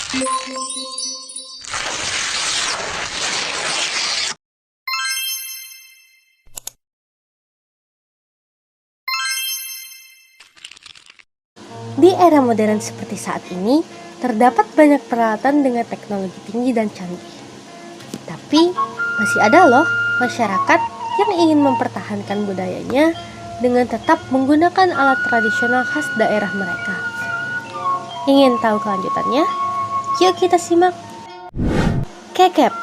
Di era modern seperti saat ini, terdapat banyak peralatan dengan teknologi tinggi dan canggih. Tapi, masih ada loh masyarakat yang ingin mempertahankan budayanya dengan tetap menggunakan alat tradisional khas daerah mereka. Ingin tahu kelanjutannya? Yuk kita simak. Kekep.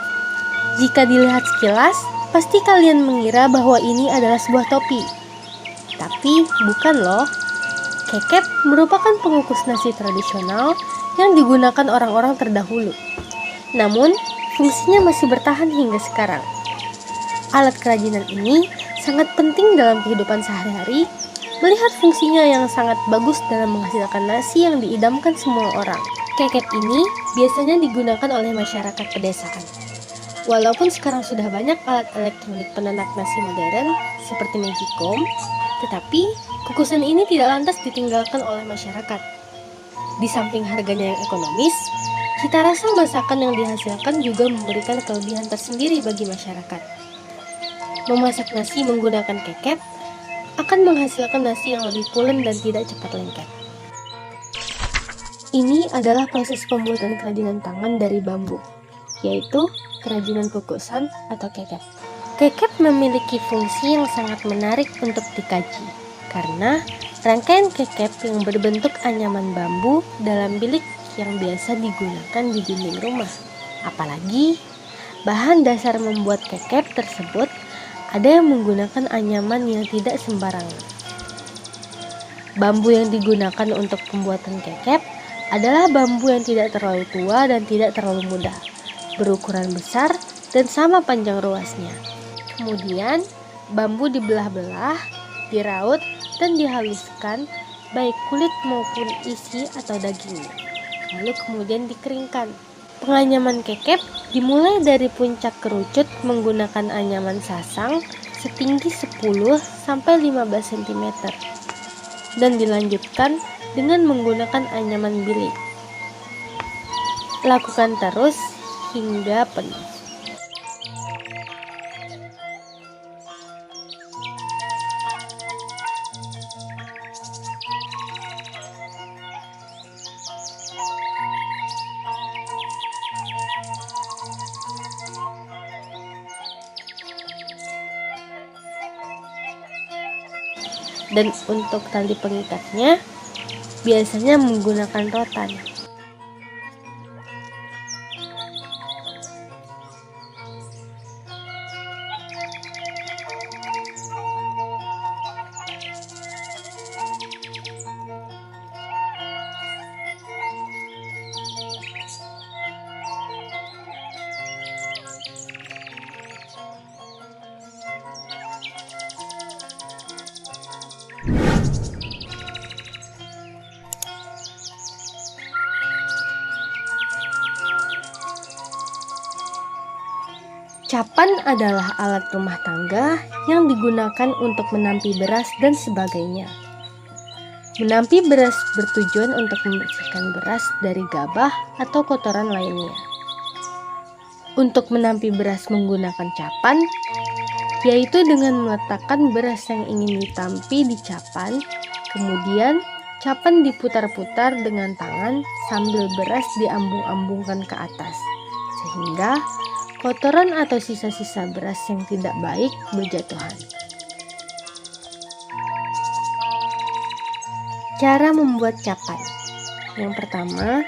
Jika dilihat sekilas, pasti kalian mengira bahwa ini adalah sebuah topi. Tapi bukan loh. Kekep merupakan pengukus nasi tradisional yang digunakan orang-orang terdahulu. Namun, fungsinya masih bertahan hingga sekarang. Alat kerajinan ini sangat penting dalam kehidupan sehari-hari, melihat fungsinya yang sangat bagus dalam menghasilkan nasi yang diidamkan semua orang. Kekep ini biasanya digunakan oleh masyarakat pedesaan. Walaupun sekarang sudah banyak alat elektronik penanak nasi modern seperti magicom, tetapi kukusan ini tidak lantas ditinggalkan oleh masyarakat. Di samping harganya yang ekonomis, cita rasa masakan yang dihasilkan juga memberikan kelebihan tersendiri bagi masyarakat. Memasak nasi menggunakan kekep akan menghasilkan nasi yang lebih pulen dan tidak cepat lengket. Ini adalah proses pembuatan kerajinan tangan dari bambu, yaitu kerajinan kukusan atau kekep. Kekep memiliki fungsi yang sangat menarik untuk dikaji, karena rangkaian kekep yang berbentuk anyaman bambu dalam bilik yang biasa digunakan di dinding rumah. Apalagi, bahan dasar membuat kekep tersebut ada yang menggunakan anyaman yang tidak sembarangan. Bambu yang digunakan untuk pembuatan kekep adalah bambu yang tidak terlalu tua dan tidak terlalu muda, berukuran besar dan sama panjang ruasnya. Kemudian, bambu dibelah-belah, diraut, dan dihaluskan baik kulit maupun isi atau dagingnya. Lalu kemudian dikeringkan. Penganyaman kekep dimulai dari puncak kerucut menggunakan anyaman sasang setinggi 10-15 cm dan dilanjutkan dengan menggunakan anyaman bilik. Lakukan terus hingga penuh. Dan untuk tali pengikatnya biasanya menggunakan rotan. Capan adalah alat rumah tangga yang digunakan untuk menampi beras dan sebagainya. Menampi beras bertujuan untuk membersihkan beras dari gabah atau kotoran lainnya. Untuk menampi beras menggunakan capan, yaitu dengan meletakkan beras yang ingin ditampi di capan, kemudian capan diputar-putar dengan tangan sambil beras diambung-ambungkan ke atas, sehingga kotoran atau sisa-sisa beras yang tidak baik berjatuhan. Cara membuat capan. Yang pertama,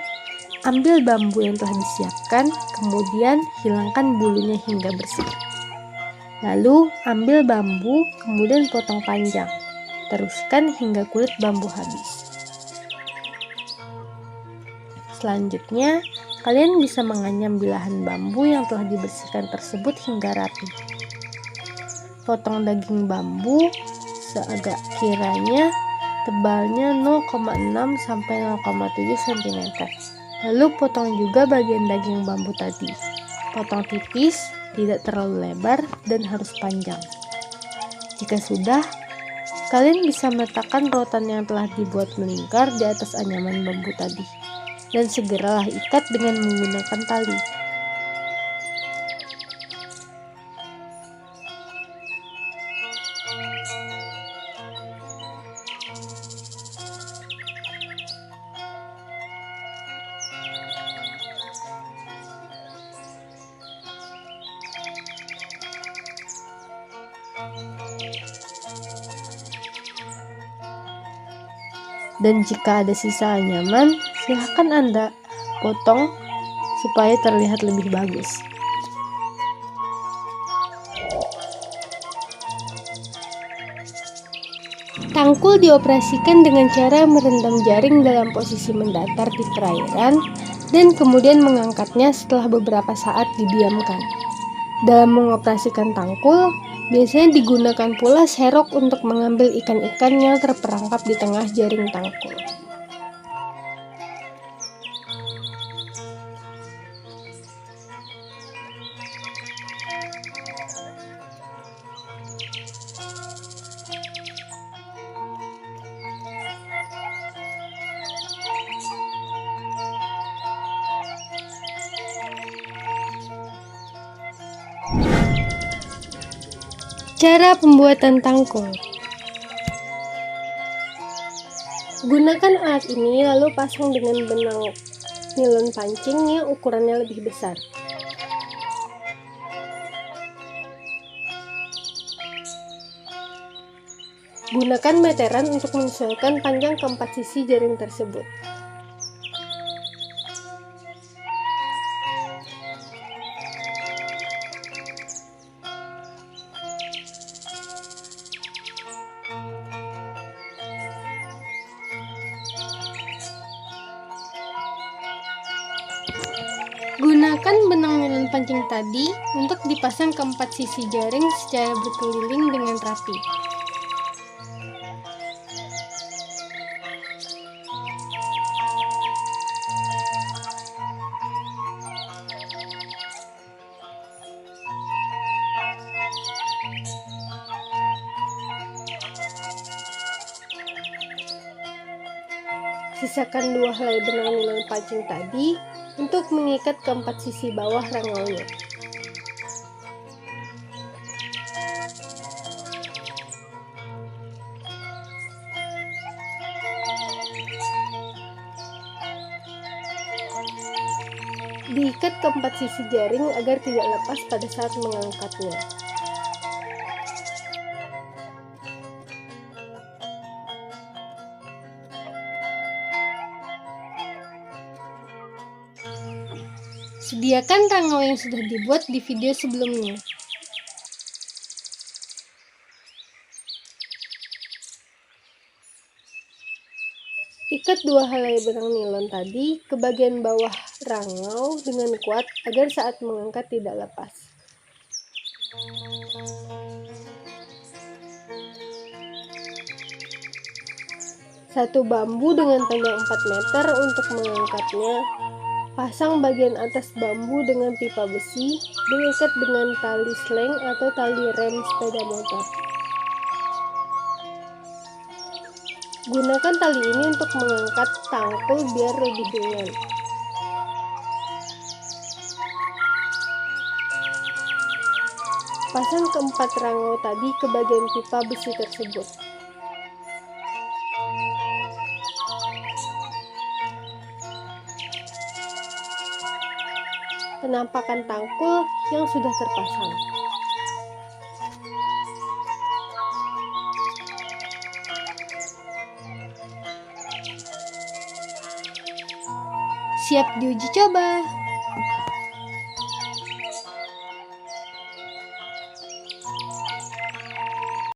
ambil bambu yang telah disiapkan, kemudian hilangkan bulunya hingga bersih. Lalu, ambil bambu, kemudian potong panjang. Teruskan hingga kulit bambu habis. Selanjutnya, kalian bisa menganyam bilahan bambu yang telah dibersihkan tersebut hingga rapi. Potong daging bambu seagak kiranya tebalnya 0,6 sampai 0,7 cm. Lalu potong juga bagian daging bambu tadi. Potong tipis, tidak terlalu lebar dan harus panjang. Jika sudah, kalian bisa meletakkan rotan yang telah dibuat melingkar di atas anyaman bambu tadi. dan segeralah ikat dengan menggunakan tali. Dan jika ada sisa anyaman, silahkan Anda potong supaya terlihat lebih bagus. Tangkul dioperasikan dengan cara merendam jaring dalam posisi mendatar di perairan dan kemudian mengangkatnya setelah beberapa saat didiamkan. Dalam mengoperasikan tangkul, biasanya digunakan pula serok untuk mengambil ikan-ikan yang terperangkap di tengah jaring tangkul. Cara pembuatan tangkul. Gunakan alat ini lalu pasang dengan benang nilon pancing yang ukurannya lebih besar. Gunakan meteran untuk menyesuaikan panjang keempat sisi jaring tersebut. Gunakan benang nilon pancing tadi untuk dipasang ke empat sisi jaring secara berkeliling dengan rapi. Sisakan 2 helai benang nilon pancing tadi untuk mengikat keempat sisi bawah rangaunya. Diikat keempat sisi jaring agar tidak lepas pada saat mengangkatnya. Sediakan rangau yang sudah dibuat di video sebelumnya. Ikat 2 helai benang nilon tadi ke bagian bawah rangau dengan kuat agar saat mengangkat tidak lepas. Satu bambu dengan panjang 4 meter untuk mengangkatnya. Pasang bagian atas bambu dengan pipa besi, diikat dengan tali sling atau tali rem sepeda motor. Gunakan tali ini untuk mengangkat tangkul biar lebih ringan. Pasang keempat rangau tadi ke bagian pipa besi tersebut. Penampakan tangkul yang sudah terpasang. Siap diuji coba.